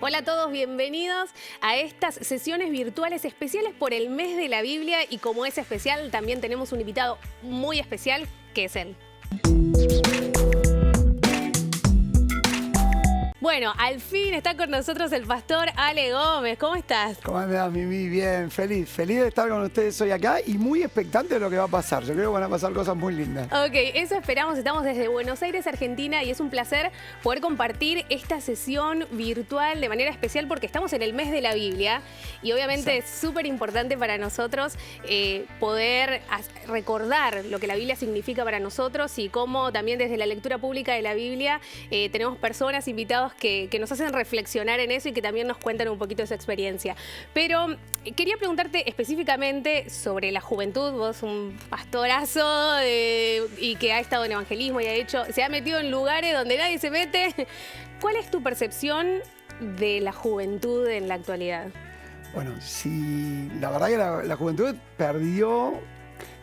Hola a todos, bienvenidos a estas sesiones virtuales especiales por el mes de la Biblia y como es especial también tenemos un invitado muy especial que es él. Bueno, al fin está con nosotros el pastor Ale Gómez. ¿Cómo estás? ¿Cómo andás, Mimi? Bien, feliz de estar con ustedes hoy acá y muy expectante de lo que va a pasar. Yo creo que van a pasar cosas muy lindas. Ok, eso esperamos. Estamos desde Buenos Aires, Argentina, y es un placer poder compartir esta sesión virtual de manera especial porque estamos en el mes de la Biblia y obviamente es súper importante para nosotros poder recordar lo que la Biblia significa para nosotros y cómo también desde la lectura pública de la Biblia tenemos personas, invitados que nos hacen reflexionar en eso y que también nos cuentan un poquito de su experiencia. Pero quería preguntarte específicamente sobre la juventud. Vos un pastorazo y que ha estado en evangelismo y se ha metido en lugares donde nadie se mete. ¿Cuál es tu percepción de la juventud en la actualidad? Bueno, sí, la verdad que la juventud perdió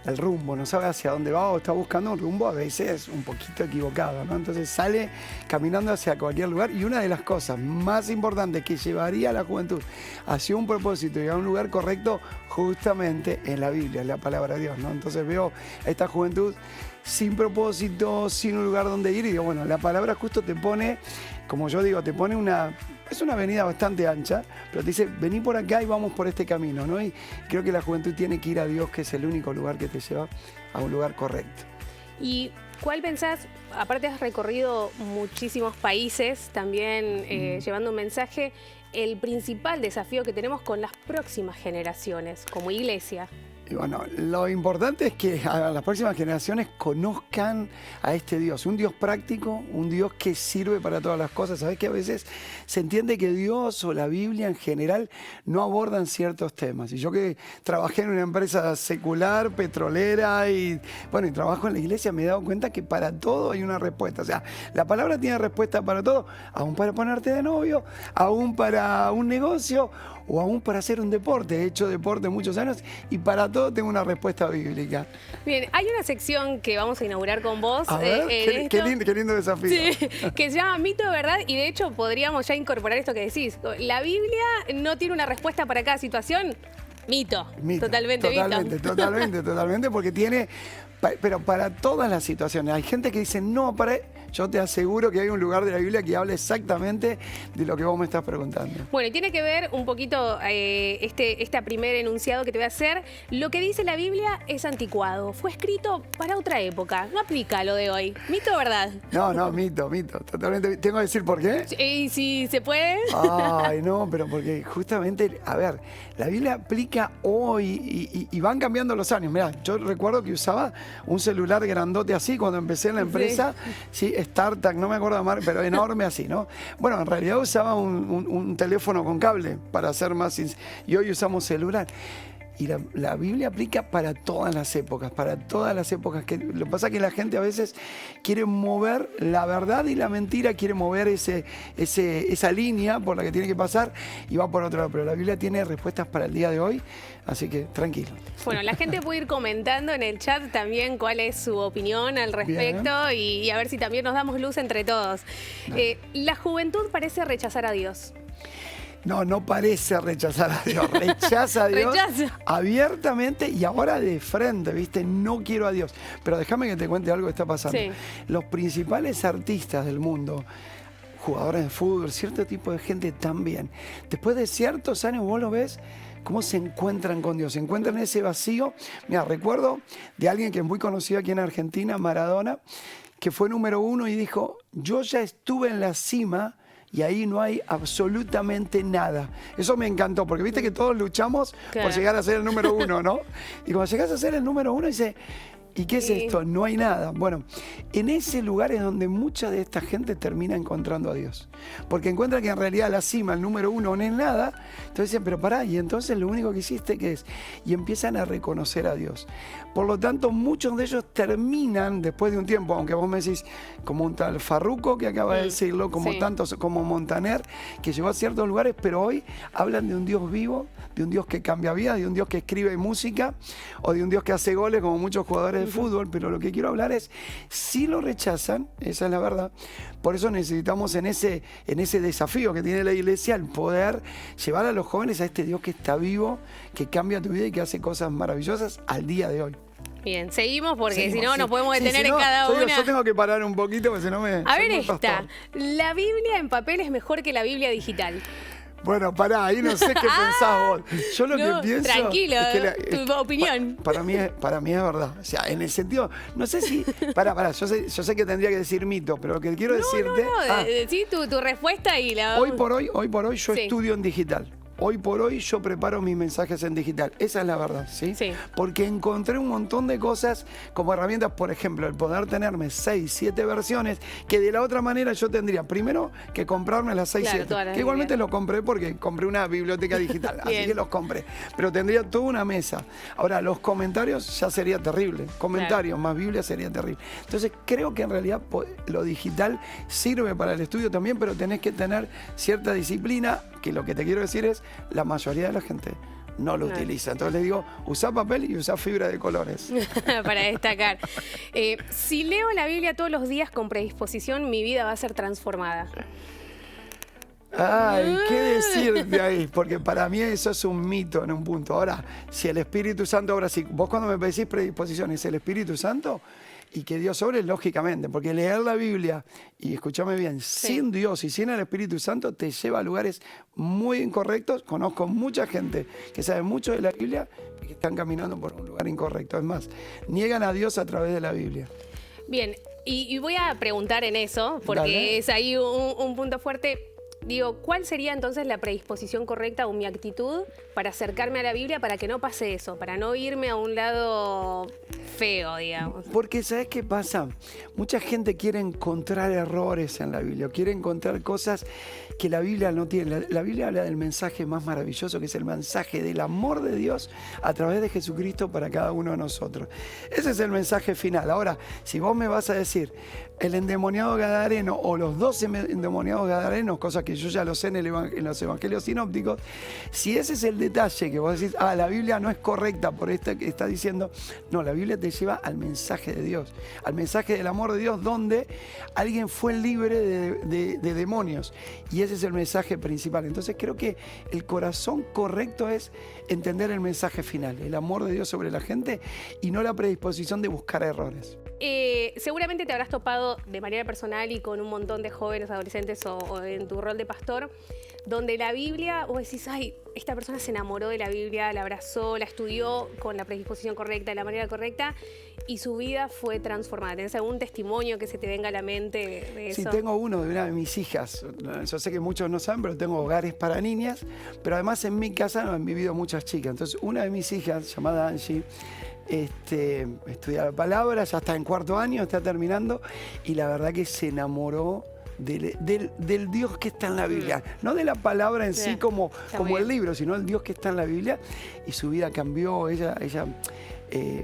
el rumbo, no sabe hacia dónde va o está buscando un rumbo a veces un poquito equivocado, ¿no? Entonces sale caminando hacia cualquier lugar y una de las cosas más importantes que llevaría a la juventud hacia un propósito y a un lugar correcto justamente en la Biblia, en la palabra de Dios, ¿no? Entonces veo a esta juventud sin propósito, sin un lugar donde ir y digo, bueno, la palabra justo te pone, como yo digo, te pone es una avenida bastante ancha, pero te dice, vení por acá y vamos por este camino, ¿no? Y creo que la juventud tiene que ir a Dios, que es el único lugar que te lleva a un lugar correcto. ¿Y cuál pensás? Aparte has recorrido muchísimos países, también llevando un mensaje, el principal desafío que tenemos con las próximas generaciones como iglesia. Y bueno, lo importante es que a las próximas generaciones conozcan a este Dios, un Dios práctico, un Dios que sirve para todas las cosas. Sabés que a veces se entiende que Dios o la Biblia en general no abordan ciertos temas. Y yo que trabajé en una empresa secular, petrolera y trabajo en la iglesia, me he dado cuenta que para todo hay una respuesta. O sea, la palabra tiene respuesta para todo, aún para ponerte de novio, aún para un negocio o aún para hacer un deporte. He hecho deporte muchos años y para todo tengo una respuesta bíblica. Bien, hay una sección que vamos a inaugurar con vos. A ver, qué lindo desafío. Sí, que se llama Mito de Verdad y de hecho podríamos ya incorporar esto que decís. La Biblia no tiene una respuesta para cada situación. Mito. Totalmente, totalmente, porque tiene, pero para todas las situaciones. Hay gente que dice, no, yo te aseguro que hay un lugar de la Biblia que habla exactamente de lo que vos me estás preguntando. Bueno, y tiene que ver un poquito este primer enunciado que te voy a hacer. Lo que dice la Biblia es anticuado. Fue escrito para otra época. No aplica lo de hoy. ¿Mito o verdad? No, mito. Totalmente. ¿Tengo que decir por qué? ¿Y si se puede? Ay, no, pero porque justamente, a ver, la Biblia aplica hoy y van cambiando los años. Mirá, yo recuerdo que usaba un celular grandote así cuando empecé en la empresa. Sí, StarTAC, no me acuerdo de marca, pero enorme así, ¿no? Bueno, en realidad usaba un teléfono con cable para hacer más... Y hoy usamos celular. Y la Biblia aplica para todas las épocas, que lo que pasa es que la gente a veces quiere mover la verdad y la mentira, quiere mover esa línea por la que tiene que pasar y va por otro lado. Pero la Biblia tiene respuestas para el día de hoy, así que tranquilo. Bueno, la gente puede ir comentando en el chat también cuál es su opinión al respecto y a ver si también nos damos luz entre todos. La juventud parece rechazar a Dios. No parece rechazar a Dios, rechaza a Dios abiertamente y ahora de frente, ¿viste? No quiero a Dios. Pero déjame que te cuente algo que está pasando. Sí. Los principales artistas del mundo, jugadores de fútbol, cierto tipo de gente también, después de ciertos años vos lo ves, cómo se encuentran con Dios, se encuentran en ese vacío. Mira, recuerdo de alguien que es muy conocido aquí en Argentina, Maradona, que fue número 1 y dijo, yo ya estuve en la cima y ahí no hay absolutamente nada. Eso me encantó, porque viste que todos luchamos por llegar a ser el número 1, ¿no? Y cuando llegas a ser el número 1, dice, ¿y qué es esto? No hay nada. Bueno, en ese lugar es donde mucha de esta gente termina encontrando a Dios. Porque encuentra que en realidad la cima, el número 1, no es nada. Entonces dicen, pero pará, y entonces lo único que hiciste, ¿qué es? Y empiezan a reconocer a Dios. Por lo tanto, muchos de ellos terminan, después de un tiempo, aunque vos me decís, como un tal Farruko, que acaba de decirlo, como tantos, como Montaner, que llegó a ciertos lugares, pero hoy hablan de un Dios vivo, de un Dios que cambia vidas, de un Dios que escribe música, o de un Dios que hace goles, como muchos jugadores de fútbol, pero lo que quiero hablar es, si lo rechazan, esa es la verdad, por eso necesitamos en ese desafío que tiene la iglesia, el poder llevar a los jóvenes a este Dios que está vivo, que cambia tu vida y que hace cosas maravillosas al día de hoy. Bien, seguimos porque si no nos podemos detener en cada una. Yo tengo que parar un poquito porque si no me... A ver esta, ¿la Biblia en papel es mejor que la Biblia digital? Bueno, pará, ahí no sé qué pensás vos. Yo lo que pienso... Tranquilo, es tu opinión. Para mí es verdad. O sea, en el sentido... No sé si... Pará, yo sé que tendría que decir mito, pero lo que quiero decirte... Sí, tu respuesta y la... Hoy por hoy yo estudio en digital. Hoy por hoy yo preparo mis mensajes en digital. Esa es la verdad, ¿sí? Sí. Porque encontré un montón de cosas como herramientas, por ejemplo, el poder tenerme 6, 7 versiones, que de la otra manera yo tendría primero que comprarme las 6, 7. Que igualmente lo compré porque compré una biblioteca digital, así que los compré. Pero tendría toda una mesa. Ahora, los comentarios ya sería terrible. Comentarios más Biblia sería terrible. Entonces, creo que en realidad lo digital sirve para el estudio también, pero tenés que tener cierta disciplina, que lo que te quiero decir es, la mayoría de la gente no lo utiliza. Entonces les digo, usá papel y usá fibra de colores. Para destacar. Si leo la Biblia todos los días con predisposición, mi vida va a ser transformada. Ay, ¿qué decirte ahí? Porque para mí eso es un mito en un punto. Ahora, si el Espíritu Santo, ahora sí, vos cuando me decís predisposición, ¿es el Espíritu Santo? Y que Dios sobre, lógicamente, porque leer la Biblia, y escúchame bien, sin Dios y sin el Espíritu Santo te lleva a lugares muy incorrectos. Conozco mucha gente que sabe mucho de la Biblia y que están caminando por un lugar incorrecto. Es más, niegan a Dios a través de la Biblia. Bien, y voy a preguntar en eso, porque Dale. es ahí un punto fuerte. Digo, ¿cuál sería entonces la predisposición correcta o mi actitud para acercarme a la Biblia para que no pase eso, para no irme a un lado feo, digamos? Porque ¿sabes qué pasa? Mucha gente quiere encontrar errores en la Biblia, quiere encontrar cosas que la Biblia no tiene. La Biblia habla del mensaje más maravilloso, que es el mensaje del amor de Dios a través de Jesucristo para cada uno de nosotros. Ese es el mensaje final. Ahora, si vos me vas a decir el endemoniado gadareno o los 12 endemoniados gadarenos, cosas que yo ya lo sé en los evangelios sinópticos, si ese es el detalle que vos decís, la Biblia no es correcta por esto que está diciendo, no, la Biblia te lleva al mensaje de Dios, al mensaje del amor de Dios, donde alguien fue libre de demonios, y ese es el mensaje principal. Entonces creo que el corazón correcto es entender el mensaje final, el amor de Dios sobre la gente y no la predisposición de buscar errores. Seguramente te habrás topado de manera personal y con un montón de jóvenes, adolescentes o en tu rol de pastor, donde la Biblia, vos decís, ay, esta persona se enamoró de la Biblia, la abrazó, la estudió con la predisposición correcta, de la manera correcta, y su vida fue transformada. ¿Tenés algún testimonio que se te venga a la mente de eso? Sí, tengo uno de una de mis hijas. Yo sé que muchos no saben, pero tengo hogares para niñas, pero además en mi casa han vivido muchas chicas. Entonces, una de mis hijas, llamada Angie, estudia la palabra, ya está en 4º año, está terminando, y la verdad que se enamoró del Dios que está en la Biblia, no de la palabra en sí como el libro, sino el Dios que está en la Biblia, y su vida cambió. Ella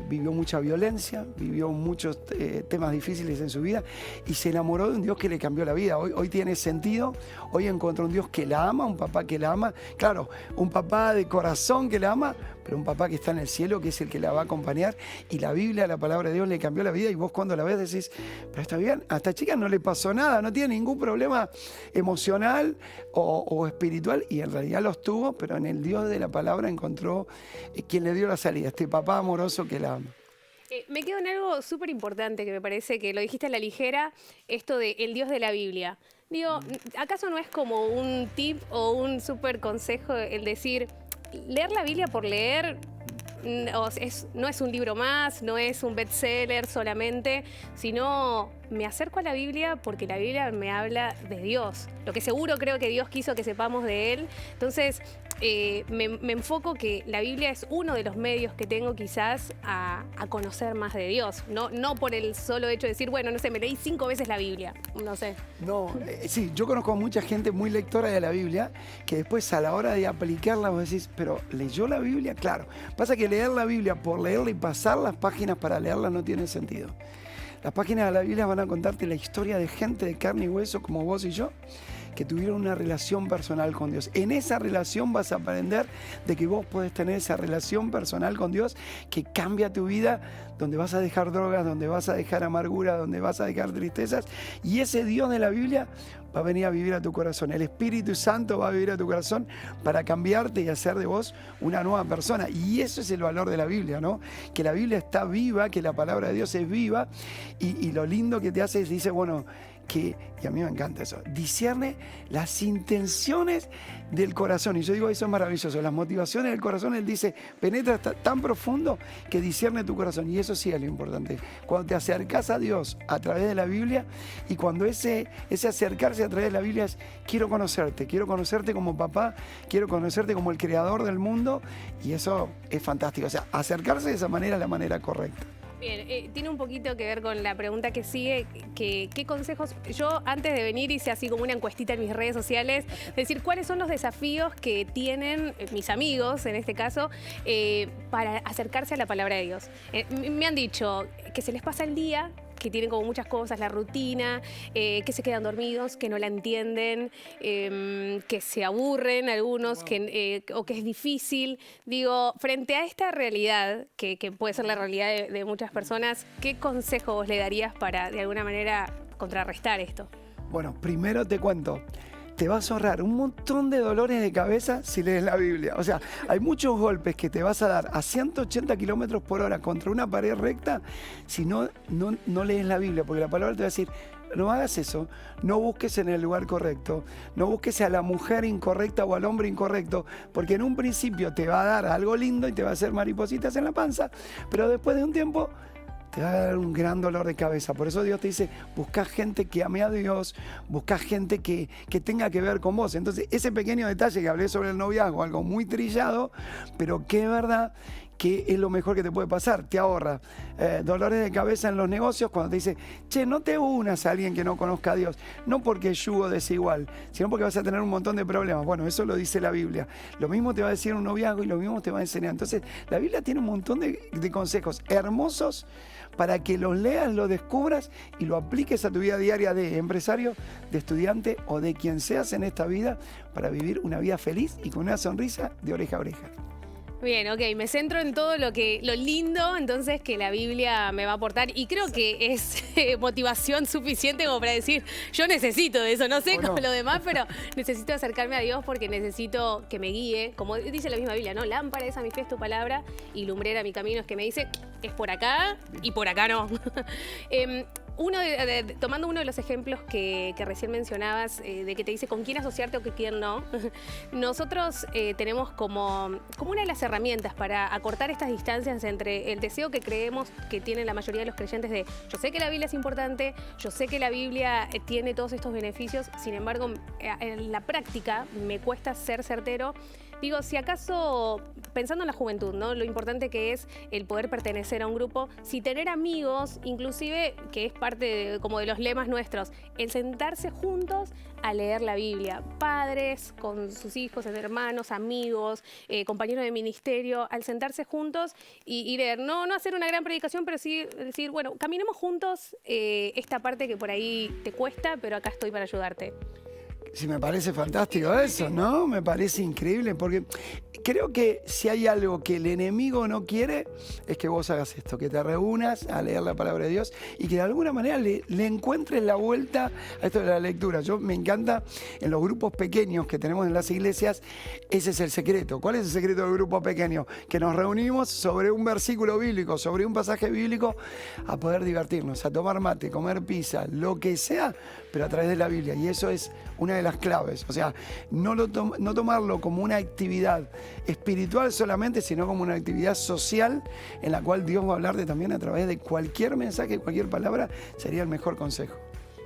vivió mucha violencia, vivió muchos temas difíciles en su vida y se enamoró de un Dios que le cambió la vida. Hoy tiene sentido, hoy encontró un Dios que la ama, un papá que la ama, claro, un papá de corazón que la ama, pero un papá que está en el cielo, que es el que la va a acompañar, y la Biblia, la palabra de Dios le cambió la vida, y vos cuando la ves decís, pero está bien, a esta chica no le pasó nada, no tiene ningún problema emocional o espiritual, y en realidad los tuvo, pero en el Dios de la palabra encontró quien le dio la salida, este papá amoroso que la ama. Me quedo en algo súper importante que me parece que lo dijiste a la ligera, esto de el Dios de la Biblia. Digo, ¿acaso no es como un tip o un súper consejo el decir, leer la Biblia por leer no es un libro más, no es un bestseller solamente, sino me acerco a la Biblia porque la Biblia me habla de Dios, lo que seguro creo que Dios quiso que sepamos de Él. Entonces me enfoco que la Biblia es uno de los medios que tengo quizás a conocer más de Dios, no por el solo hecho de decir, bueno, no sé, me leí 5 veces la Biblia, no sé. No, sí, yo conozco a mucha gente muy lectora de la Biblia que después a la hora de aplicarla vos decís, pero ¿leyó la Biblia? Claro, pasa que leer la Biblia por leerla y pasar las páginas para leerla no tiene sentido. Las páginas de la Biblia van a contarte la historia de gente de carne y hueso como vos y yo, que tuvieron una relación personal con Dios. En esa relación vas a aprender de que vos podés tener esa relación personal con Dios que cambia tu vida, donde vas a dejar drogas, donde vas a dejar amargura, donde vas a dejar tristezas. Y ese Dios de la Biblia va a venir a vivir a tu corazón. El Espíritu Santo va a vivir a tu corazón para cambiarte y hacer de vos una nueva persona. Y eso es el valor de la Biblia, ¿no? Que la Biblia está viva, que la palabra de Dios es viva. Y lo lindo que te hace es, dice, bueno, y a mí me encanta eso, discierne las intenciones del corazón. Y yo digo, eso es maravilloso, las motivaciones del corazón. Él dice, penetra tan profundo que discierne tu corazón. Y eso sí es lo importante. Cuando te acercas a Dios a través de la Biblia, y cuando ese acercarse a través de la Biblia es, quiero conocerte como papá, quiero conocerte como el creador del mundo, y eso es fantástico. O sea, acercarse de esa manera es la manera correcta. Bien, tiene un poquito que ver con la pregunta que sigue, ¿qué consejos? Yo antes de venir hice así como una encuestita en mis redes sociales, es decir, ¿cuáles son los desafíos que tienen mis amigos, en este caso, para acercarse a la palabra de Dios? Me han dicho que se les pasa el día, que tienen como muchas cosas, la rutina, que se quedan dormidos, que no la entienden, que se aburren algunos, o que es difícil. Digo, frente a esta realidad, que puede ser la realidad de muchas personas, ¿qué consejo vos le darías para, de alguna manera, contrarrestar esto? Bueno, primero te cuento. Te vas a ahorrar un montón de dolores de cabeza si lees la Biblia. O sea, hay muchos golpes que te vas a dar a 180 kilómetros por hora contra una pared recta si no lees la Biblia, porque la palabra te va a decir, no hagas eso, no busques en el lugar correcto, no busques a la mujer incorrecta o al hombre incorrecto, porque en un principio te va a dar algo lindo y te va a hacer maripositas en la panza, pero después de un tiempo te va a dar un gran dolor de cabeza. Por eso Dios te dice, busca gente que ame a Dios, busca gente que tenga que ver con vos. Entonces, ese pequeño detalle que hablé sobre el noviazgo, algo muy trillado, pero que es verdad que es lo mejor que te puede pasar. Te ahorra dolores de cabeza en los negocios cuando te dice, che, no te unas a alguien que no conozca a Dios, no porque es yugo desigual, sino porque vas a tener un montón de problemas. Bueno, eso lo dice la Biblia. Lo mismo te va a decir un noviazgo y lo mismo te va a enseñar. Entonces, la Biblia tiene un montón de consejos hermosos para que los leas, los descubras y lo apliques a tu vida diaria de empresario, de estudiante o de quien seas en esta vida, para vivir una vida feliz y con una sonrisa de oreja a oreja. Bien, ok, me centro en todo lo lindo entonces que la Biblia me va a aportar, y creo que es motivación suficiente como para decir, yo necesito de eso, no sé con lo demás, pero necesito acercarme a Dios porque necesito que me guíe, como dice la misma Biblia, ¿no? Lámpara es a mis pies tu palabra y lumbrera mi camino, es que me dice, es por acá y por acá no. Tomando uno de los ejemplos que recién mencionabas, de que te dice con quién asociarte o con quién no, nosotros tenemos como una de las herramientas para acortar estas distancias entre el deseo que creemos que tienen la mayoría de los creyentes de, yo sé que la Biblia es importante, yo sé que la Biblia tiene todos estos beneficios, sin embargo, en la práctica me cuesta ser certero. Digo, si acaso, pensando en la juventud, ¿no? Lo importante que es el poder pertenecer a un grupo, si tener amigos, inclusive, que es parte como de los lemas nuestros, el sentarse juntos a leer la Biblia. Padres con sus hijos, hermanos, amigos, compañeros de ministerio, al sentarse juntos y leer. No hacer una gran predicación, pero sí decir, bueno, caminemos juntos esta parte que por ahí te cuesta, pero acá estoy para ayudarte. Sí, me parece fantástico eso, ¿no? Me parece increíble porque creo que si hay algo que el enemigo no quiere es que vos hagas esto, que te reúnas a leer la palabra de Dios y que de alguna manera le encuentres la vuelta a esto de la lectura. Yo me encanta en los grupos pequeños que tenemos en las iglesias, ese es el secreto. ¿Cuál es el secreto del grupo pequeño? Que nos reunimos sobre un versículo bíblico, sobre un pasaje bíblico, a poder divertirnos, a tomar mate, comer pizza, lo que sea, pero a través de la Biblia. Y eso es una de las claves. O sea, no tomarlo como una actividad espiritual solamente, sino como una actividad social en la cual Dios va a hablarte también a través de cualquier mensaje, cualquier palabra, sería el mejor consejo.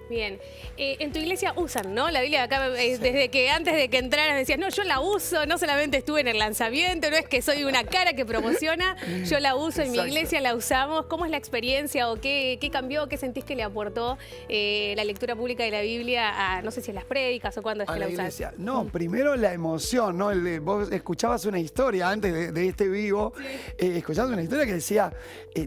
Bien, en tu iglesia usan, ¿no? La Biblia acá, desde que antes de que entraras decías, no, yo la uso, no solamente estuve en el lanzamiento, no es que soy una cara que promociona, yo la uso, en mi iglesia la usamos. ¿Cómo es la experiencia o qué cambió, qué sentís que le aportó la lectura pública de la Biblia a, no sé si en las prédicas o cuándo es que la usás? No, primero la emoción, ¿no? Vos escuchabas una historia antes de este vivo, escuchabas una historia que decía,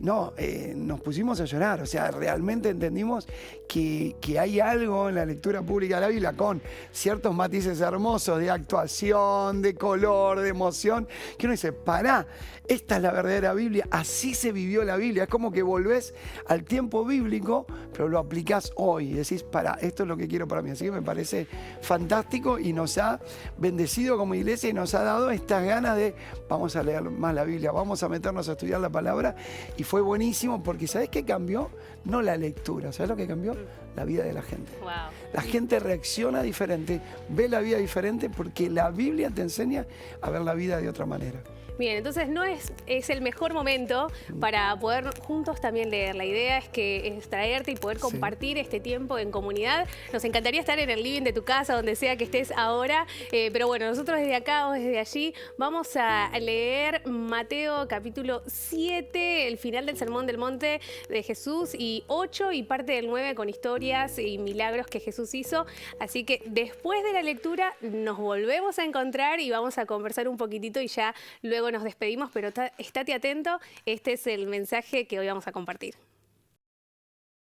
nos pusimos a llorar, o sea, realmente entendimos que que hay algo en la lectura pública de la Biblia con ciertos matices hermosos de actuación, de color, de emoción, que uno dice, pará, esta es la verdadera Biblia, así se vivió la Biblia. Es como que volvés al tiempo bíblico, pero lo aplicás hoy y decís, pará, esto es lo que quiero para mí. Así que me parece fantástico y nos ha bendecido como iglesia y nos ha dado estas ganas de, vamos a leer más la Biblia, vamos a meternos a estudiar la palabra. Y fue buenísimo porque ¿sabés qué cambió? No la lectura, ¿sabés lo que cambió? La vida de la gente. Wow. La gente reacciona diferente, ve la vida diferente porque la Biblia te enseña a ver la vida de otra manera. Bien, entonces no es el mejor momento para poder juntos también leer. La idea es traerte y poder compartir este tiempo en comunidad. Nos encantaría estar en el living de tu casa, donde sea que estés ahora. Pero bueno, nosotros desde acá o desde allí vamos a leer Mateo capítulo 7, el final del Sermón del Monte de Jesús, y 8 y parte del 9 con historias y milagros que Jesús hizo. Así que después de la lectura nos volvemos a encontrar y vamos a conversar un poquitito y ya luego nos despedimos, pero estate atento, este es el mensaje que hoy vamos a compartir.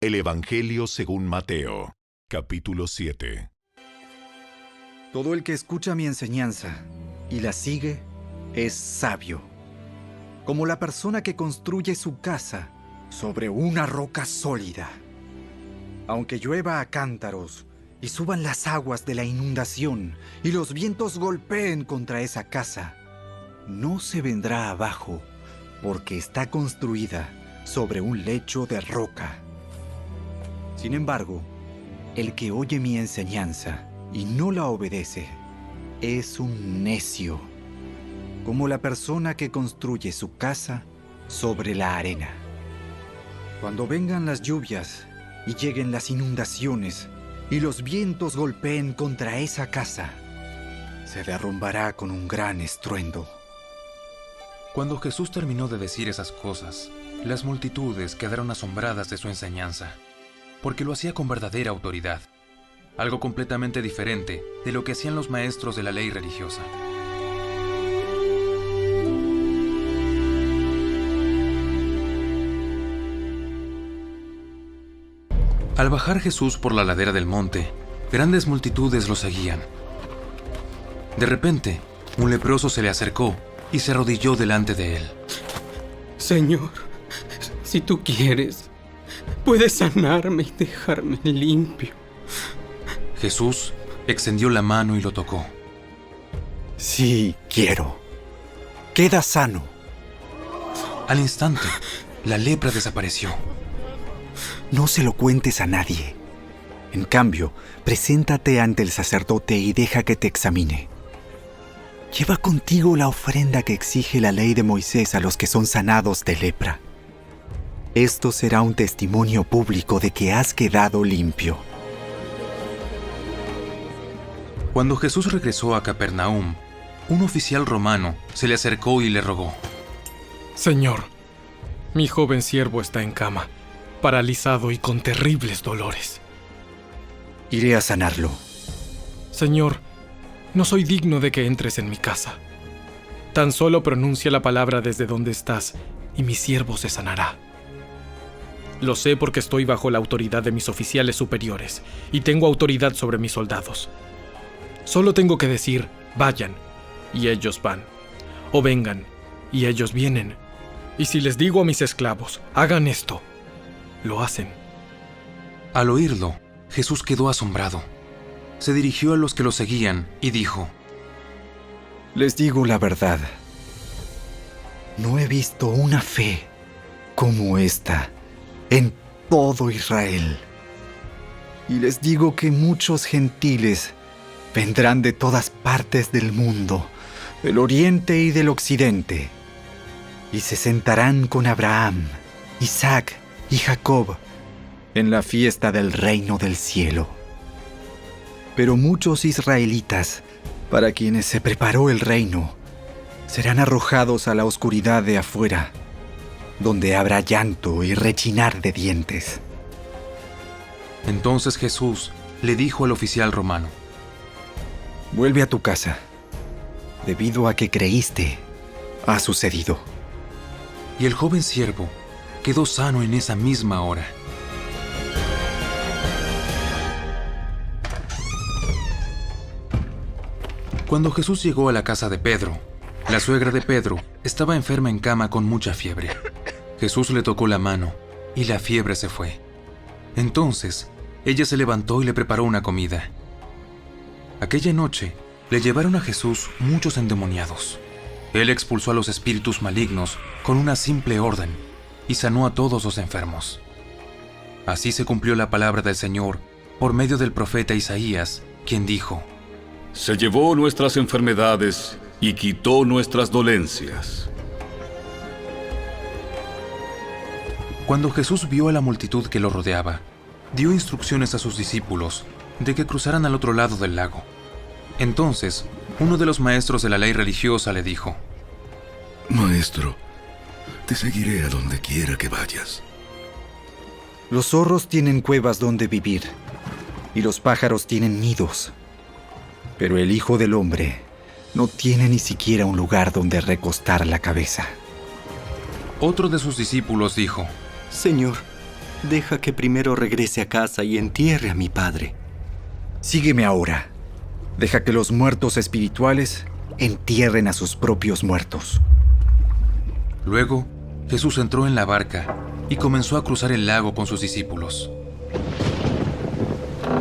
El Evangelio según Mateo, capítulo 7. Todo el que escucha mi enseñanza y la sigue es sabio, como la persona que construye su casa sobre una roca sólida. Aunque llueva a cántaros y suban las aguas de la inundación y los vientos golpeen contra esa casa, no se vendrá abajo, porque está construida sobre un lecho de roca. Sin embargo, el que oye mi enseñanza y no la obedece es un necio, como la persona que construye su casa sobre la arena. Cuando vengan las lluvias y lleguen las inundaciones y los vientos golpeen contra esa casa, se derrumbará con un gran estruendo. Cuando Jesús terminó de decir esas cosas, las multitudes quedaron asombradas de su enseñanza, porque lo hacía con verdadera autoridad, algo completamente diferente de lo que hacían los maestros de la ley religiosa. Al bajar Jesús por la ladera del monte, grandes multitudes lo seguían. De repente, un leproso se le acercó y se arrodilló delante de él. Señor, si tú quieres, puedes sanarme y dejarme limpio. Jesús extendió la mano y lo tocó. Sí, quiero. Queda sano. Al instante, la lepra desapareció. No se lo cuentes a nadie. En cambio, preséntate ante el sacerdote y deja que te examine. Lleva contigo la ofrenda que exige la ley de Moisés a los que son sanados de lepra. Esto será un testimonio público de que has quedado limpio. Cuando Jesús regresó a Capernaum, un oficial romano se le acercó y le rogó. Señor, mi joven siervo está en cama, paralizado y con terribles dolores. Iré a sanarlo. Señor, no soy digno de que entres en mi casa. Tan solo pronuncia la palabra desde donde estás y mi siervo se sanará. Lo sé porque estoy bajo la autoridad de mis oficiales superiores y tengo autoridad sobre mis soldados. Solo tengo que decir, vayan, y ellos van. O vengan, y ellos vienen. Y si les digo a mis esclavos, hagan esto, lo hacen. Al oírlo, Jesús quedó asombrado. Se dirigió a los que lo seguían y dijo: Les digo la verdad. No he visto una fe como esta en todo Israel. Y les digo que muchos gentiles vendrán de todas partes del mundo, del oriente y del occidente, y se sentarán con Abraham, Isaac y Jacob en la fiesta del reino del cielo. Pero muchos israelitas, para quienes se preparó el reino, serán arrojados a la oscuridad de afuera, donde habrá llanto y rechinar de dientes. Entonces Jesús le dijo al oficial romano: Vuelve a tu casa. Debido a que creíste, ha sucedido. Y el joven siervo quedó sano en esa misma hora. Cuando Jesús llegó a la casa de Pedro, la suegra de Pedro estaba enferma en cama con mucha fiebre. Jesús le tocó la mano y la fiebre se fue. Entonces, ella se levantó y le preparó una comida. Aquella noche, le llevaron a Jesús muchos endemoniados. Él expulsó a los espíritus malignos con una simple orden y sanó a todos los enfermos. Así se cumplió la palabra del Señor por medio del profeta Isaías, quien dijo: Se llevó nuestras enfermedades y quitó nuestras dolencias. Cuando Jesús vio a la multitud que lo rodeaba, dio instrucciones a sus discípulos de que cruzaran al otro lado del lago. Entonces, uno de los maestros de la ley religiosa le dijo: Maestro, te seguiré a donde quiera que vayas. Los zorros tienen cuevas donde vivir, y los pájaros tienen nidos. Pero el Hijo del Hombre no tiene ni siquiera un lugar donde recostar la cabeza. Otro de sus discípulos dijo: Señor, deja que primero regrese a casa y entierre a mi padre. Sígueme ahora. Deja que los muertos espirituales entierren a sus propios muertos. Luego, Jesús entró en la barca y comenzó a cruzar el lago con sus discípulos.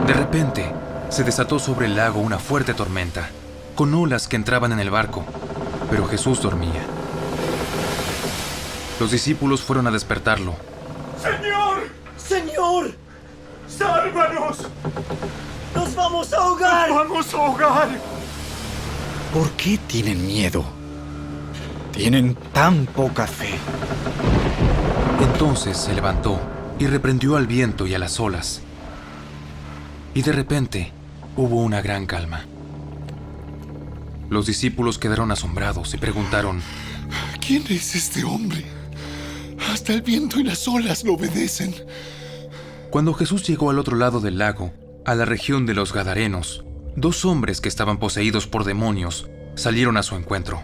De repente, se desató sobre el lago una fuerte tormenta, con olas que entraban en el barco, pero Jesús dormía. Los discípulos fueron a despertarlo. ¡Señor! ¡Señor! ¡Sálvanos! ¡Nos vamos a ahogar! ¡Nos vamos a ahogar! ¿Por qué tienen miedo? Tienen tan poca fe. Entonces se levantó y reprendió al viento y a las olas. Y de repente hubo una gran calma. Los discípulos quedaron asombrados y preguntaron: ¿Quién es este hombre? Hasta el viento y las olas lo obedecen. Cuando Jesús llegó al otro lado del lago, a la región de los Gadarenos, 2 hombres que estaban poseídos por demonios salieron a su encuentro.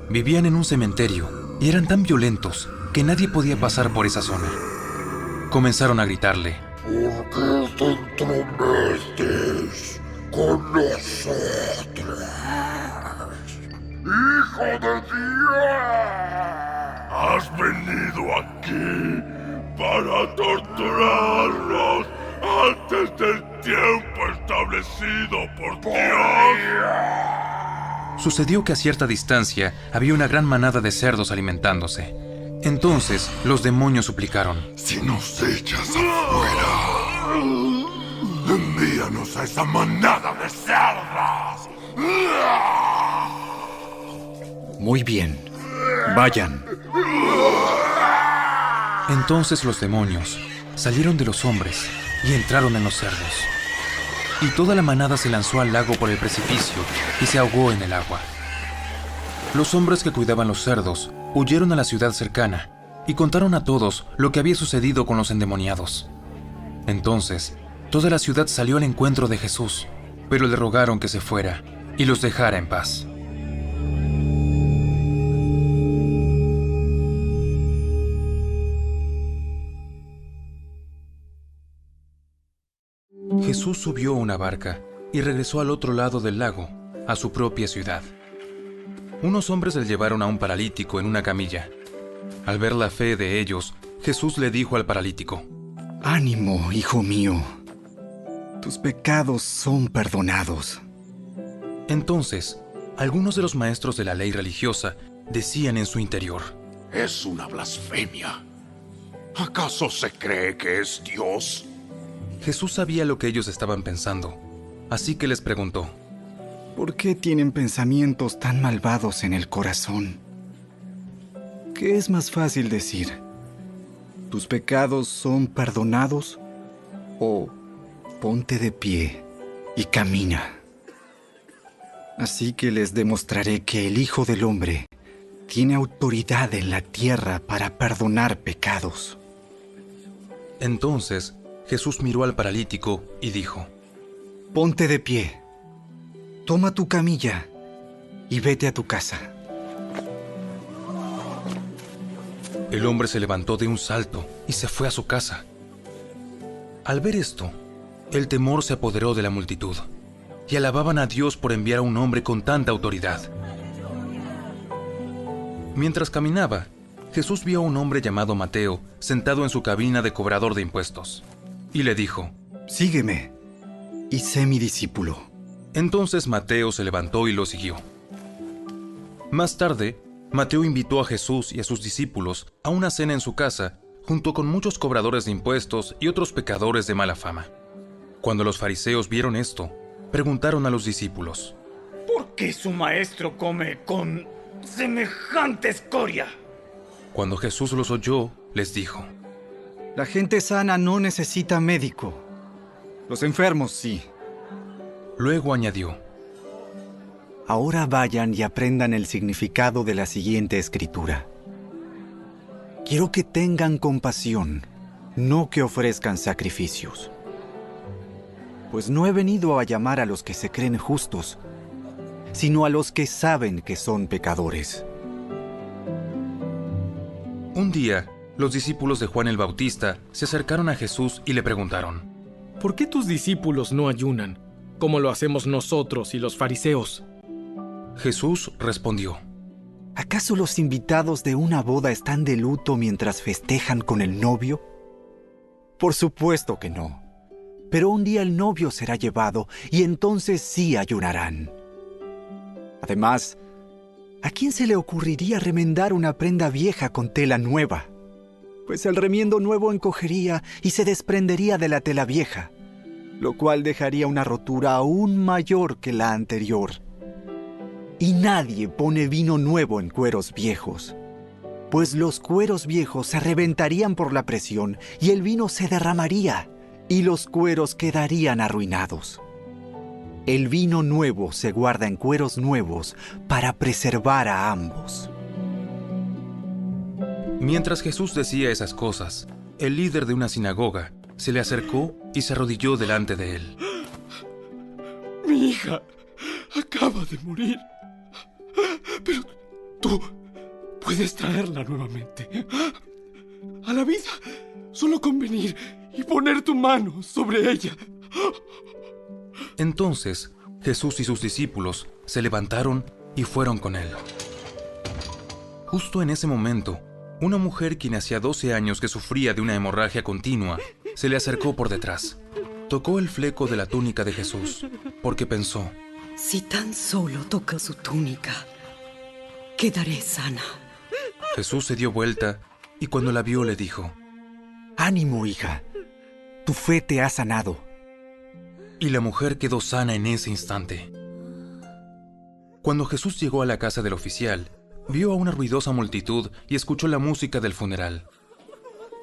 Vivían en un cementerio y eran tan violentos que nadie podía pasar por esa zona. Comenzaron a gritarle: ¿Por qué te entrometes con nosotros, Hijo de Dios? Has venido aquí para torturarnos antes del tiempo establecido por Dios. Sucedió que a cierta distancia había una gran manada de cerdos alimentándose. Entonces los demonios suplicaron: Si nos echas afuera, envíanos a esa manada de cerdos. Muy bien, vayan. Entonces los demonios salieron de los hombres y entraron en los cerdos. Y toda la manada se lanzó al lago por el precipicio y se ahogó en el agua. Los hombres que cuidaban los cerdos huyeron a la ciudad cercana y contaron a todos lo que había sucedido con los endemoniados. Entonces, toda la ciudad salió al encuentro de Jesús, pero le rogaron que se fuera y los dejara en paz. Jesús subió a una barca y regresó al otro lado del lago, a su propia ciudad. Unos hombres le llevaron a un paralítico en una camilla. Al ver la fe de ellos, Jesús le dijo al paralítico: Ánimo, hijo mío. Tus pecados son perdonados. Entonces, algunos de los maestros de la ley religiosa decían en su interior: Es una blasfemia. ¿Acaso se cree que es Dios? Jesús sabía lo que ellos estaban pensando, así que les preguntó: ¿Por qué tienen pensamientos tan malvados en el corazón? ¿Qué es más fácil decir? ¿Tus pecados son perdonados? ¿O ponte de pie y camina? Así que les demostraré que el Hijo del Hombre tiene autoridad en la tierra para perdonar pecados. Entonces, Jesús miró al paralítico y dijo: Ponte de pie, toma tu camilla y vete a tu casa. El hombre se levantó de un salto y se fue a su casa. Al ver esto, el temor se apoderó de la multitud. y alababan a Dios por enviar a un hombre con tanta autoridad. Mientras caminaba, Jesús vio a un hombre llamado Mateo sentado en su cabina de cobrador de impuestos, y le dijo: «Sígueme, y sé mi discípulo». Entonces Mateo se levantó y lo siguió. Más tarde, Mateo invitó a Jesús y a sus discípulos a una cena en su casa, junto con muchos cobradores de impuestos y otros pecadores de mala fama. Cuando los fariseos vieron esto, preguntaron a los discípulos: ¿por qué su maestro come con semejante escoria? Cuando Jesús los oyó, les dijo: La gente sana no necesita médico. Los enfermos sí. Luego añadió: Ahora vayan y aprendan el significado de la siguiente escritura. Quiero que tengan compasión, no que ofrezcan sacrificios. Pues no he venido a llamar a los que se creen justos, sino a los que saben que son pecadores. Un día, los discípulos de Juan el Bautista se acercaron a Jesús y le preguntaron: ¿por qué tus discípulos no ayunan, como lo hacemos nosotros y los fariseos? Jesús respondió: ¿acaso los invitados de una boda están de luto mientras festejan con el novio? Por supuesto que no. Pero un día el novio será llevado y entonces sí ayunarán. Además, ¿a quién se le ocurriría remendar una prenda vieja con tela nueva? Pues el remiendo nuevo encogería y se desprendería de la tela vieja, lo cual dejaría una rotura aún mayor que la anterior. Y nadie pone vino nuevo en cueros viejos, pues los cueros viejos se reventarían por la presión y el vino se derramaría y los cueros quedarían arruinados. El vino nuevo se guarda en cueros nuevos para preservar a ambos. Mientras Jesús decía esas cosas, el líder de una sinagoga se le acercó y se arrodilló delante de él. Mi hija acaba de morir. Pero tú puedes traerla nuevamente a la vida, solo con venir y poner tu mano sobre ella. Entonces, Jesús y sus discípulos se levantaron y fueron con él. Justo en ese momento, una mujer quien hacía 12 años que sufría de una hemorragia continua, se le acercó por detrás. Tocó el fleco de la túnica de Jesús, porque pensó: si tan solo toco su túnica, quedaré sana. Jesús se dio vuelta y cuando la vio le dijo: ánimo, hija, tu fe te ha sanado. Y la mujer quedó sana en ese instante. Cuando Jesús llegó a la casa del oficial, vio a una ruidosa multitud y escuchó la música del funeral.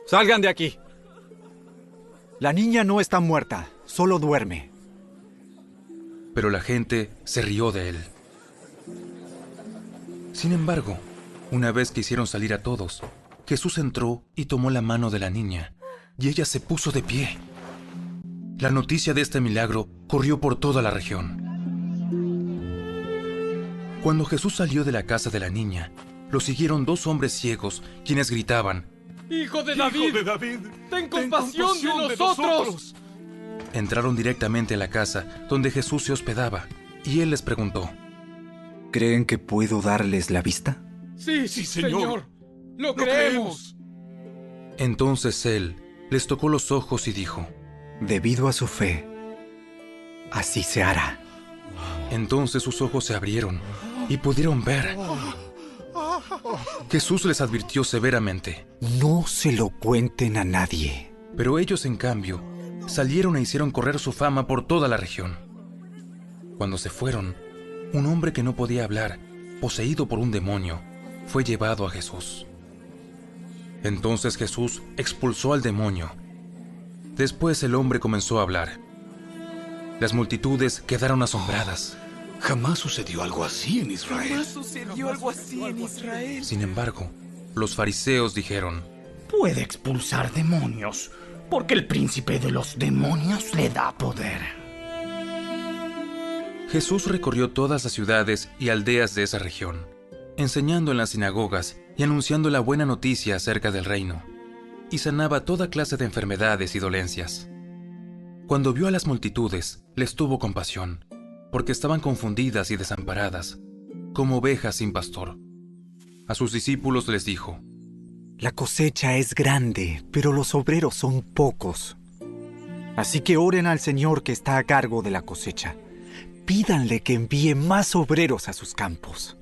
¡Salgan de aquí! La niña no está muerta, solo duerme. Pero la gente se rió de él. Sin embargo, una vez que hicieron salir a todos, Jesús entró y tomó la mano de la niña, y ella se puso de pie. La noticia de este milagro corrió por toda la región. Cuando Jesús salió de la casa de la niña, lo siguieron 2 hombres ciegos, quienes gritaban: ¡Hijo de David! ¡Ten compasión de nosotros! Entraron directamente a la casa donde Jesús se hospedaba, y él les preguntó: ¿creen que puedo darles la vista? Sí, Señor. ¡Lo creemos! Entonces él les tocó los ojos y dijo: debido a su fe, así se hará. Entonces sus ojos se abrieron y pudieron ver. Jesús les advirtió severamente: no se lo cuenten a nadie. Pero ellos, en cambio, salieron e hicieron correr su fama por toda la región. Cuando se fueron, un hombre que no podía hablar, poseído por un demonio, fue llevado a Jesús. Entonces Jesús expulsó al demonio. Después el hombre comenzó a hablar. Las multitudes quedaron asombradas. Jamás sucedió algo así en Israel. Sin embargo, los fariseos dijeron: puede expulsar demonios, porque el príncipe de los demonios le da poder. Jesús recorrió todas las ciudades y aldeas de esa región, enseñando en las sinagogas y anunciando la buena noticia acerca del reino, y sanaba toda clase de enfermedades y dolencias. Cuando vio a las multitudes, les tuvo compasión, porque estaban confundidas y desamparadas, como ovejas sin pastor. A sus discípulos les dijo: La cosecha es grande, pero los obreros son pocos. Así que oren al Señor que está a cargo de la cosecha. Pídanle que envíe más obreros a sus campos.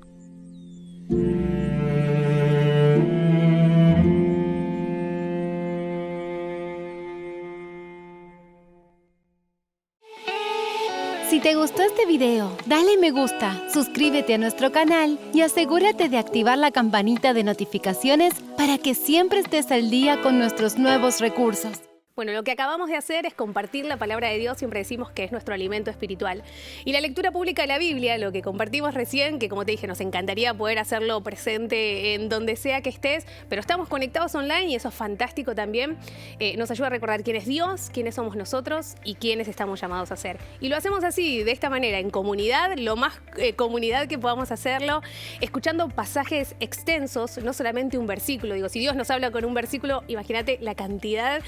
Si te gustó este video, dale me gusta, suscríbete a nuestro canal y asegúrate de activar la campanita de notificaciones para que siempre estés al día con nuestros nuevos recursos. Bueno, lo que acabamos de hacer es compartir la palabra de Dios, siempre decimos que es nuestro alimento espiritual. Y la lectura pública de la Biblia, lo que compartimos recién, que como te dije, nos encantaría poder hacerlo presente en donde sea que estés, pero estamos conectados online y eso es fantástico también. Nos ayuda a recordar quién es Dios, quiénes somos nosotros y quiénes estamos llamados a ser. Y lo hacemos así, de esta manera, en comunidad, lo más comunidad que podamos hacerlo, escuchando pasajes extensos, no solamente un versículo. Digo, si Dios nos habla con un versículo, imagínate la cantidad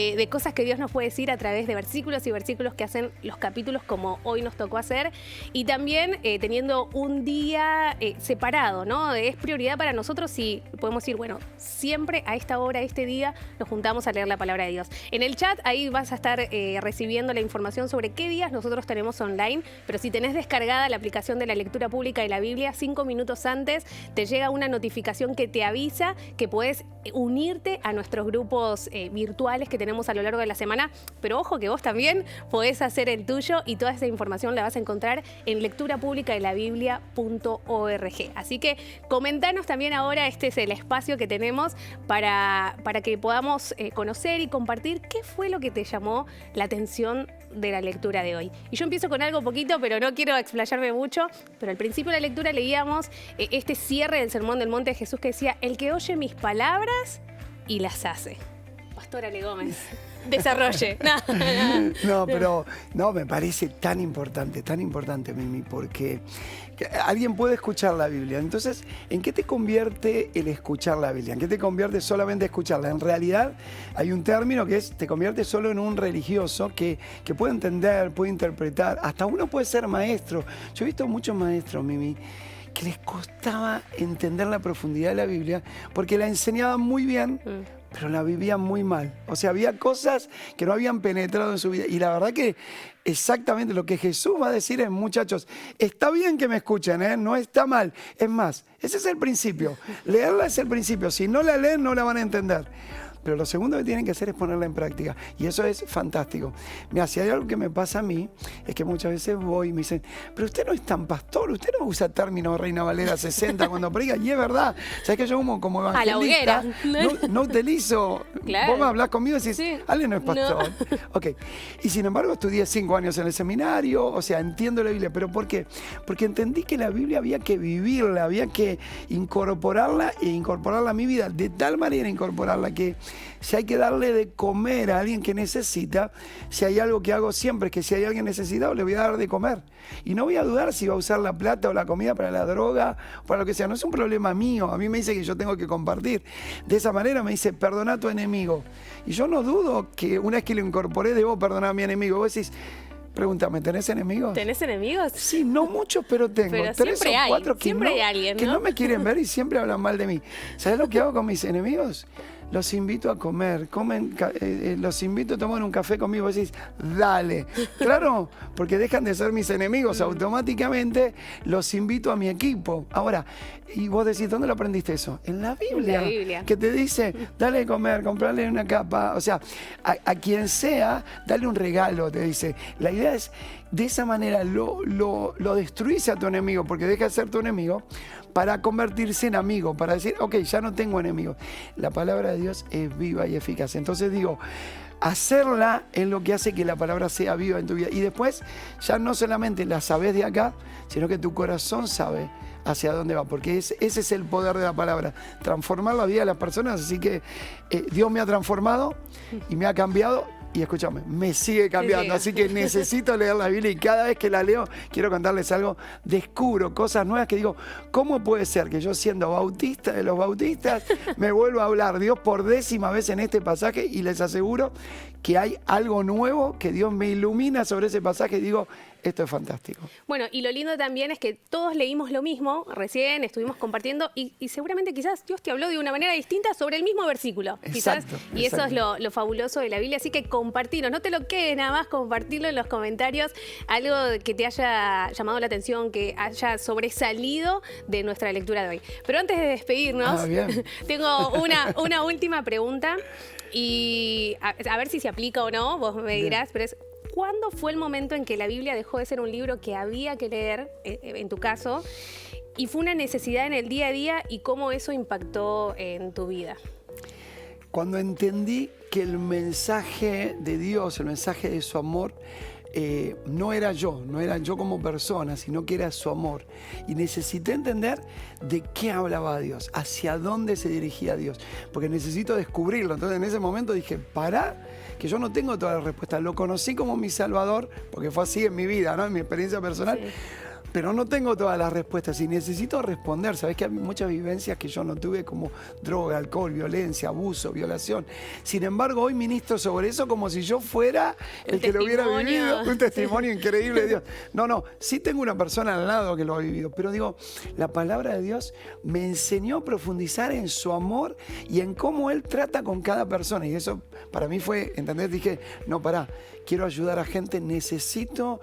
de cosas que Dios nos puede decir a través de versículos y versículos que hacen los capítulos como hoy nos tocó hacer, y también teniendo un día separado, ¿no? Es prioridad para nosotros y podemos decir, bueno, siempre a esta hora, este día, nos juntamos a leer la palabra de Dios. En el chat ahí vas a estar recibiendo la información sobre qué días nosotros tenemos online, pero si tenés descargada la aplicación de la lectura pública de la Biblia, 5 minutos antes te llega una notificación que te avisa que puedes unirte a nuestros grupos virtuales que tenemos a lo largo de la semana, pero ojo que vos también podés hacer el tuyo y toda esa información la vas a encontrar en lecturapublicadelabiblia.org. Así que comentanos también ahora, este es el espacio que tenemos para que podamos conocer y compartir qué fue lo que te llamó la atención de la lectura de hoy. Y yo empiezo con algo poquito, pero no quiero explayarme mucho, pero al principio de la lectura leíamos este cierre del Sermón del Monte de Jesús que decía: el que oye mis palabras y las hace. Pastora Ale Gómez, desarrolle. No, me parece tan importante, Mimi, porque alguien puede escuchar la Biblia. Entonces, ¿en qué te convierte el escuchar la Biblia? ¿En qué te convierte solamente escucharla? En realidad, hay un término que es, te convierte solo en un religioso que puede entender, puede interpretar. Hasta uno puede ser maestro. Yo he visto muchos maestros, Mimi, que les costaba entender la profundidad de la Biblia porque la enseñaban muy bien, pero la vivían muy mal. O sea, había cosas que no habían penetrado en su vida. Y la verdad que exactamente lo que Jesús va a decir es: muchachos, está bien que me escuchen, no está mal. Es más, ese es el principio. Leerla es el principio. Si no la leen, no la van a entender. Pero lo segundo que tienen que hacer es ponerla en práctica. Y eso es fantástico. Mira, si hay algo que me pasa a mí, es que muchas veces voy y me dicen: pero usted no es tan pastor, usted no usa términos Reina Valera 60 cuando predica. Y es verdad. ¿Sabes que yo como evangelista no utilizo? Claro. Vos me hablás conmigo y decís: sí. Ale no es pastor. No. Ok. Y sin embargo estudié 5 años en el seminario. O sea, entiendo la Biblia. ¿Pero por qué? Porque entendí que la Biblia había que vivirla, había que incorporarla e incorporarla a mi vida. De tal manera incorporarla que si hay que darle de comer a alguien que necesita, si hay algo que hago siempre es que si hay alguien necesitado, le voy a dar de comer. Y no voy a dudar si va a usar la plata o la comida para la droga o para lo que sea. No es un problema mío. A mí me dice que yo tengo que compartir. De esa manera me dice: perdona a tu enemigo. Y yo no dudo que una vez que lo incorporé, debo perdonar a mi enemigo. Vos decís: pregúntame, ¿tenés enemigos? ¿Tenés enemigos? Sí, no muchos, pero tengo. Pero 3 o 4 siempre hay alguien, ¿no? Que no me quieren ver y siempre hablan mal de mí. ¿Sabés lo que hago con mis enemigos? Los invito a comer, los invito a tomar un café conmigo. Vos decís: dale. Claro, porque dejan de ser mis enemigos. Automáticamente los invito a mi equipo. Ahora, y vos decís: ¿dónde lo aprendiste eso? En la Biblia. La Biblia. Que te dice: dale de comer, comprarle una capa. O sea, a quien sea, dale un regalo, te dice. La idea es, de esa manera lo destruís a tu enemigo, porque deja de ser tu enemigo para convertirse en amigo, para decir: ok, ya no tengo enemigos. La palabra de Dios es viva y eficaz. Entonces digo, hacerla es lo que hace que la palabra sea viva en tu vida. Y después ya no solamente la sabes de acá, sino que tu corazón sabe hacia dónde va, porque ese es el poder de la palabra, transformar la vida de las personas. Así que Dios me ha transformado y me ha cambiado. Y escúchame, me sigue cambiando, así que necesito leer la Biblia y cada vez que la leo, quiero contarles algo, descubro cosas nuevas que digo: ¿cómo puede ser que yo, siendo bautista de los bautistas, me vuelva a hablar Dios por 10ª vez en este pasaje? Y les aseguro que hay algo nuevo que Dios me ilumina sobre ese pasaje y digo: esto es fantástico. Bueno, y lo lindo también es que todos leímos lo mismo, recién estuvimos compartiendo y seguramente quizás Dios te habló de una manera distinta sobre el mismo versículo. Exacto. Y eso es lo fabuloso de la Biblia, así que compartirlo, no te lo quedes nada más, compartirlo en los comentarios, algo que te haya llamado la atención, que haya sobresalido de nuestra lectura de hoy. Pero antes de despedirnos, tengo una última pregunta y a ver si se aplica o no, vos me dirás, pero es ¿cuándo fue el momento en que la Biblia dejó de ser un libro que había que leer, en tu caso, y fue una necesidad en el día a día y cómo eso impactó en tu vida? Cuando entendí que el mensaje de Dios, el mensaje de su amor, no era yo como persona, sino que era su amor. Y necesité entender de qué hablaba Dios, hacia dónde se dirigía Dios, porque necesito descubrirlo. Entonces en ese momento dije, pará, que yo no tengo todas las respuestas. Lo conocí como mi Salvador, porque fue así en mi vida, ¿no? En mi experiencia personal. Sí. Pero no tengo todas las respuestas y necesito responder. Sabés que hay muchas vivencias que yo no tuve, como droga, alcohol, violencia, abuso, violación. Sin embargo, hoy ministro sobre eso como si yo fuera el que lo hubiera vivido. Un testimonio increíble de Dios. No, sí tengo una persona al lado que lo ha vivido. Pero digo, la palabra de Dios me enseñó a profundizar en su amor y en cómo Él trata con cada persona. Y eso para mí fue, ¿entendés? Dije, no, pará, quiero ayudar a gente, necesito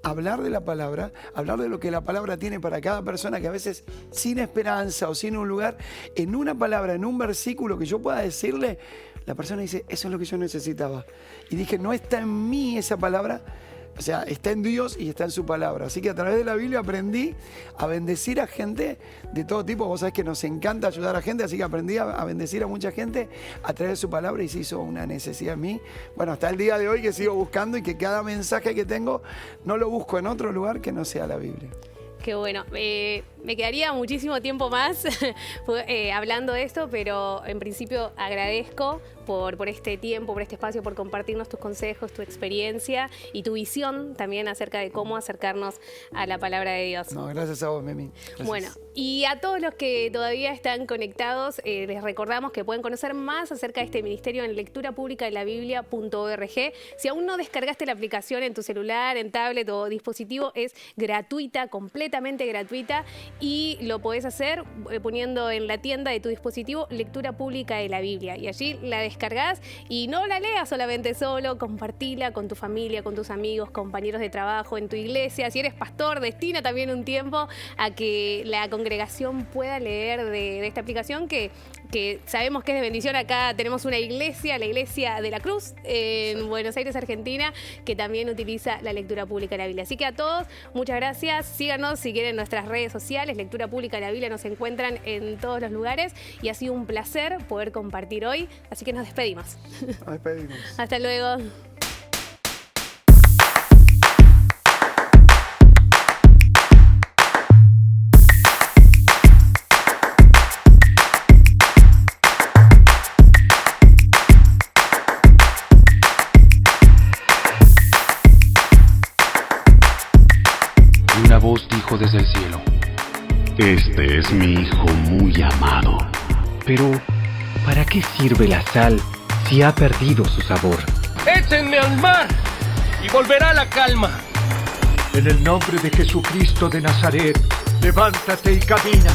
hablar de la palabra, hablar de lo que la palabra tiene para cada persona, que a veces sin esperanza o sin un lugar, en una palabra, en un versículo que yo pueda decirle, la persona dice, eso es lo que yo necesitaba. Y dije, no está en mí esa palabra, o sea, está en Dios y está en su palabra. Así que a través de la Biblia aprendí a bendecir a gente de todo tipo. Vos sabés que nos encanta ayudar a gente, así que aprendí a bendecir a mucha gente a través de su palabra y se hizo una necesidad en mí. Bueno, hasta el día de hoy que sigo buscando y que cada mensaje que tengo no lo busco en otro lugar que no sea la Biblia. Qué bueno. Me quedaría muchísimo tiempo más hablando de esto, pero en principio agradezco por este tiempo, por este espacio, por compartirnos tus consejos, tu experiencia y tu visión también acerca de cómo acercarnos a la palabra de Dios. No, gracias a vos, Memi. Gracias. Bueno, y a todos los que todavía están conectados, les recordamos que pueden conocer más acerca de este ministerio en lecturapublicadelabiblia.org. Si aún no descargaste la aplicación en tu celular, en tablet o dispositivo, es gratuita, completamente gratuita, y lo podés hacer poniendo en la tienda de tu dispositivo Lectura Pública de la Biblia. Y allí la descargás y no la leas solamente solo, compartila con tu familia, con tus amigos, compañeros de trabajo, en tu iglesia. Si eres pastor, destina también un tiempo a que la congregación pueda leer de esta aplicación que sabemos que es de bendición. Acá tenemos una iglesia, la Iglesia de la Cruz, en Buenos Aires, Argentina, que también utiliza la lectura pública de la Biblia. Así que a todos, muchas gracias. Síganos si quieren en nuestras redes sociales. Lectura Pública de la Biblia nos encuentran en todos los lugares y ha sido un placer poder compartir hoy. Así que nos despedimos. Nos despedimos. Hasta luego. Una voz dijo desde el cielo: Este es mi hijo muy amado. Pero, ¿para qué sirve la sal si ha perdido su sabor? ¡Échenme al mar y volverá la calma! En el nombre de Jesucristo de Nazaret, levántate y camina.